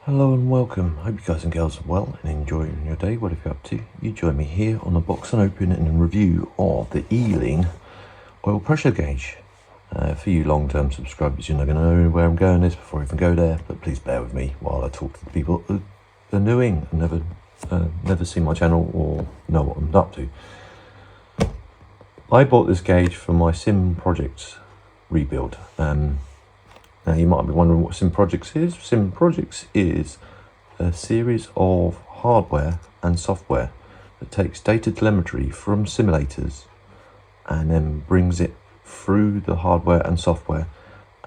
Hello and welcome. Hope you guys and girls are well and enjoying your day, whatever you're up to. You join me here on the box and open and review of the ELING Oil Pressure Gauge. For you long-term subscribers, you're not going to know where I'm going this before I even go there, but please bear with me while I talk to the people who are newing and never seen my channel or know what I'm up to. I bought this gauge for my SymProjects rebuild. Now you might be wondering what SymProjects is. SymProjects is a series of hardware and software that takes data telemetry from simulators and then brings it through the hardware and software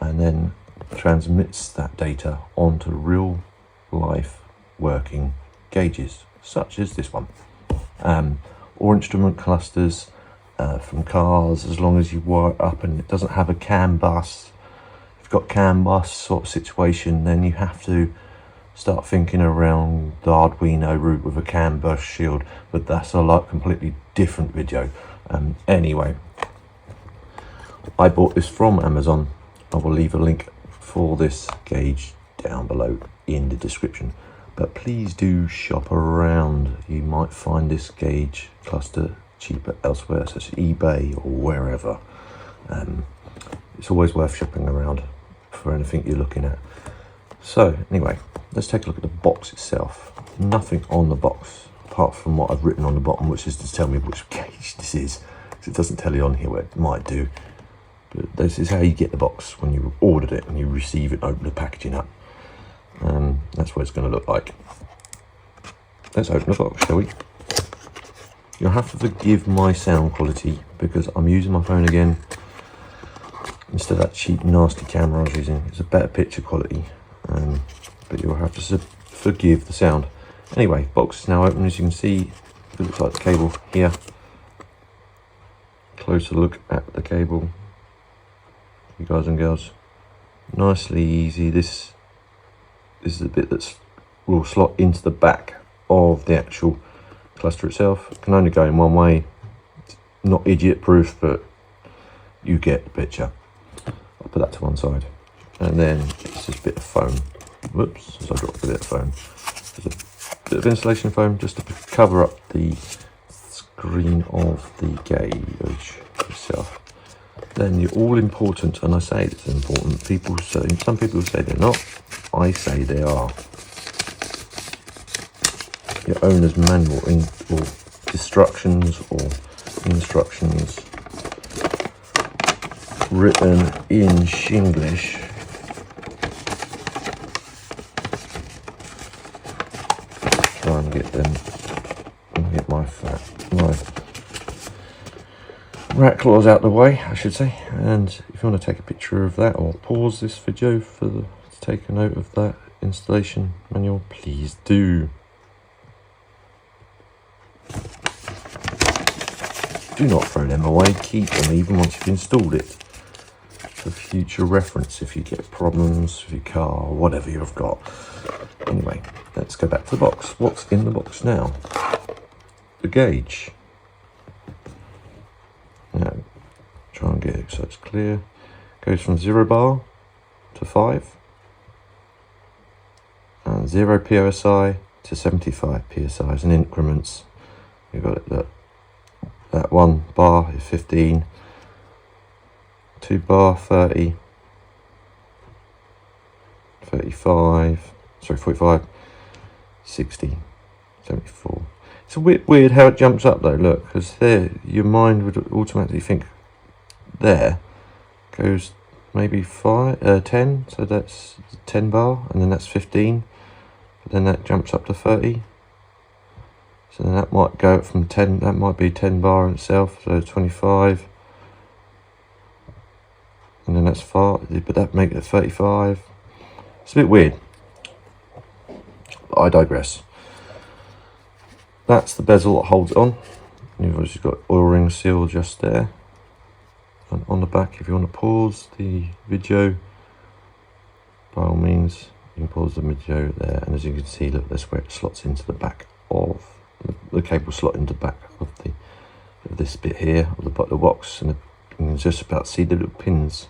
and then transmits that data onto real life working gauges such as this one, or instrument clusters from cars, as long as you wire it up and it doesn't have a CAN bus. Got CAN bus sort of situation, then you have to start thinking around the Arduino route with a CAN bus shield, but that's a completely different video. Anyway, I bought this from Amazon. I will leave a link for this gauge down below in the description, but please do shop around. You might find this gauge cluster cheaper elsewhere, such as eBay or wherever. It's always worth shopping around for anything you're looking at. So anyway, let's take a look at the box itself. Nothing on the box apart from what I've written on the bottom, which is to tell me which gauge this is, because it doesn't tell you on here what it might do. But this is how you get the box when you ordered it and you receive it, open the packaging up. That's what it's going to look like. Let's open the box, shall we? You'll have to forgive my sound quality because I'm using my phone again instead of that cheap nasty camera I was using. It's a better picture quality, but you'll have to forgive the sound. Anyway, box is now open. As you can see, it looks like the cable here. Closer look at the cable, you guys and girls. Nicely easy. This is the bit that will slot into the back of the actual cluster itself. It can only go in one way. It's not idiot proof, but you get the picture. I'll put that to one side, and then it's this bit of foam. Whoops, as I dropped a bit of foam. There's a bit of insulation foam just to cover up the screen of the gauge itself. Then the all important, and I say it's important, some people say they're not, I say they are. Your owner's manual or instructions written in Shinglish. Try and get them, and get my rat claws out the way, I should say. And if you want to take a picture of that or pause this video to take a note of that installation manual, please do. Do not throw them away, keep them even once you've installed it, for future reference if you get problems with your car or whatever you've got. Anyway, let's go back to the box. What's in the box now? The gauge. Now, try and get it so it's clear. Goes from 0 bar to 5, and 0 psi to 75 psi in increments. You've got it that 1 bar is 15, 2 bar 30, 35, 45, 60, 74. It's a bit weird how it jumps up though, look, because there your mind would automatically think there goes maybe 10, so that's 10 bar, and then that's 15, but then that jumps up to 30. So then that might go from 10, that might be 10 bar in itself, so 25. And then that's 5, but that makes it 35. It's a bit weird, but I digress. That's the bezel that holds it on. You've obviously got oil ring seal just there. And on the back, if you want to pause the video, by all means, you can pause the video there. And as you can see, look, that's where it slots into the back of the cable slot into the back of this bit here of the box, and you can just about see the little pins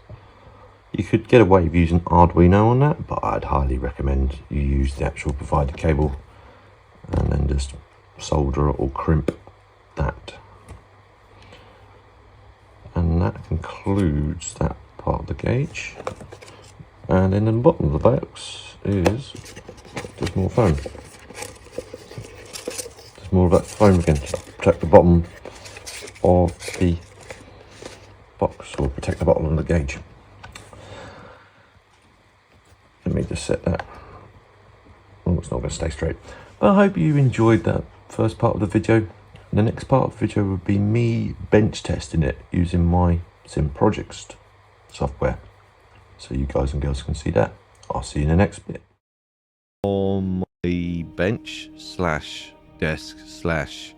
You could get away with using Arduino on that, but I'd highly recommend you use the actual provided cable and then just solder or crimp that. And that concludes that part of the gauge. And then in the bottom of the box is just more foam. Just more of that foam again to protect the bottom of the box, or protect the bottom of the gauge. Let me just set that. Oh, it's not going to stay straight. But I hope you enjoyed that first part of the video. The next part of the video would be me bench testing it using my SymProjects software. So you guys and girls can see that. I'll see you in the next bit. On my bench slash desk slash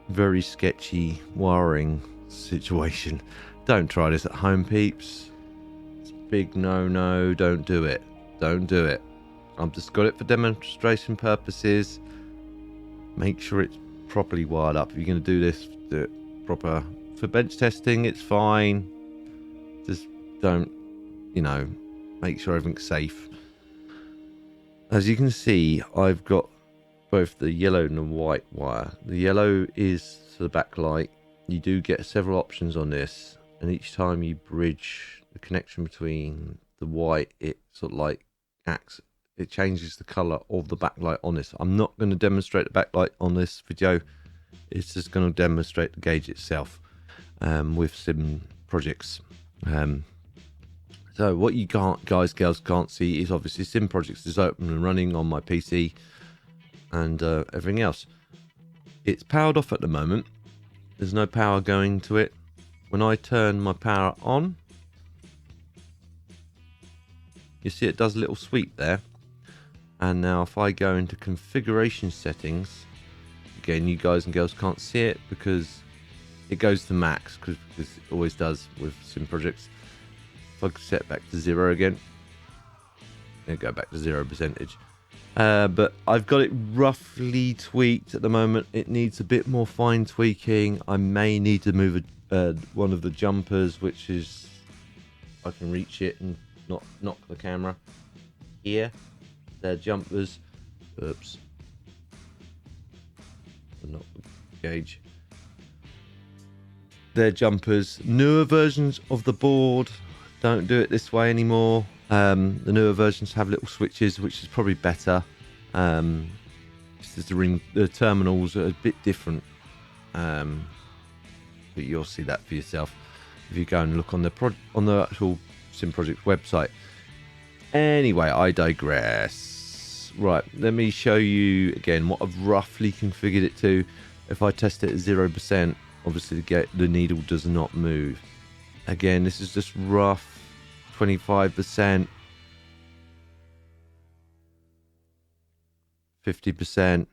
very sketchy wiring situation. Don't try this at home, peeps. It's a big no, don't do it. Don't do it. I've just got it for demonstration purposes. Make sure it's properly wired up. If you're going to do this, do it proper. For bench testing, it's fine. Just don't, you know, make sure everything's safe. As you can see, I've got both the yellow and the white wire. The yellow is for the backlight. You do get several options on this, and each time you bridge the connection between the white, it sort of like acts, it changes the color of the backlight on this. I'm not going to demonstrate the backlight on this video. It's just going to demonstrate the gauge itself with SymProjects. So what you guys, girls can't see is obviously SymProjects is open and running on my PC and everything else. It's powered off at the moment. There's no power going to it. When I turn my power on, you see it does a little sweep there. And now if I go into configuration settings, again, you guys and girls can't see it because it goes to max, because it always does with SymProjects. If I set back to 0 again, it'll go back to 0%. But I've got it roughly tweaked at the moment. It needs a bit more fine tweaking. I may need to move one of the jumpers, which is, I can reach it and not knock the camera. Here, they're jumpers. Oops. Not the gauge. They're jumpers. Newer versions of the board don't do it this way anymore. The newer versions have little switches, which is probably better. The terminals are a bit different, but you'll see that for yourself if you go and look on the actual SymProjects website. Anyway, I digress. Right, let me show you again what I've roughly configured it to. If I test it at 0%, obviously the needle does not move. Again, this is just rough. 25%, 50%,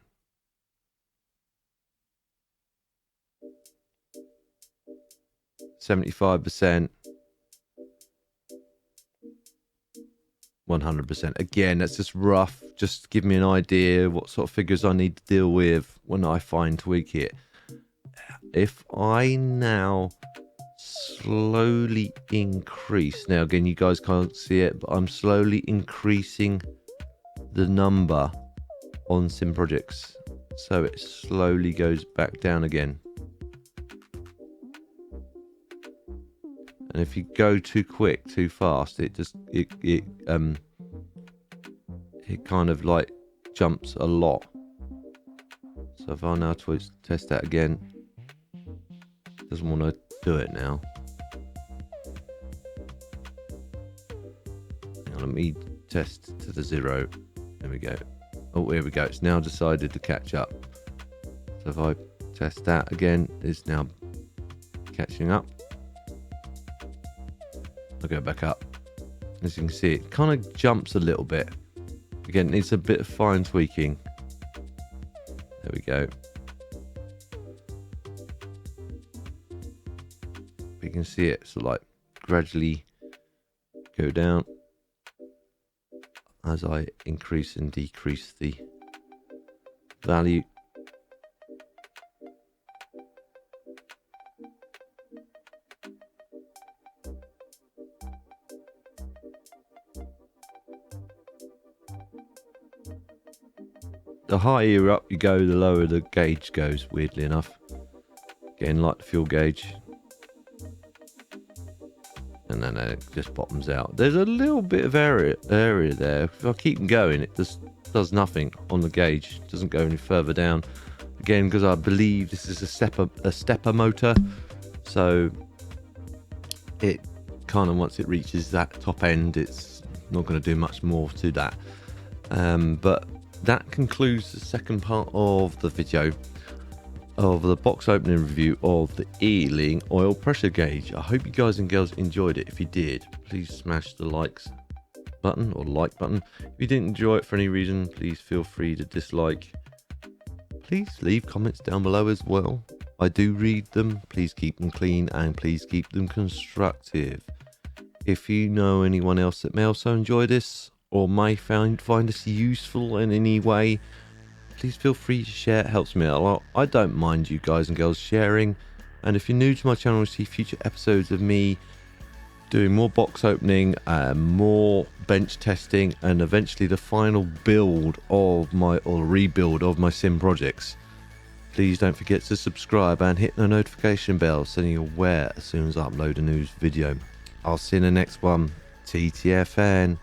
75%, 100%. Again, that's just rough. Just give me an idea what sort of figures I need to deal with when I fine tweak it. If I now slowly increase, now again, you guys can't see it, but I'm slowly increasing the number on SymProjects, so it slowly goes back down again. And if you go too quick, too fast, it kind of like jumps a lot. So if I now test that again, doesn't want to do it now. Now let me test to the 0. There we go. Oh, here we go. It's now decided to catch up. So if I test that again, it's now catching up. I'll go back up. As you can see, it kind of jumps a little bit. Again, it needs a bit of fine tweaking. There we go. You can see it sort of like gradually go down as I increase and decrease the value. the higher up you go, the lower the gauge goes, weirdly enough. Again, like the fuel gauge. And then it just bottoms out. There's a little bit of area there. If I keep going, it just does nothing on the gauge. It doesn't go any further down. Again, because I believe this is a stepper motor. So it kind of, once it reaches that top end, it's not going to do much more to that. But that concludes the second part of the video of the box opening review of the ELING Oil Pressure Gauge. I hope you guys and girls enjoyed it. If you did, please smash the likes button or like button. If you didn't enjoy it for any reason, please feel free to dislike. Please leave comments down below as well. I do read them. Please keep them clean and please keep them constructive. If you know anyone else that may also enjoy this or may find this useful in any way, please feel free to share. It helps me out a lot. I don't mind you guys and girls sharing. And if you're new to my channel to see future episodes of me doing more box opening, more bench testing, and eventually the final build of my, or rebuild of my SymProjects, please don't forget to subscribe and hit the notification bell so you're aware as soon as I upload a new video. I'll see you in the next one. TTFN.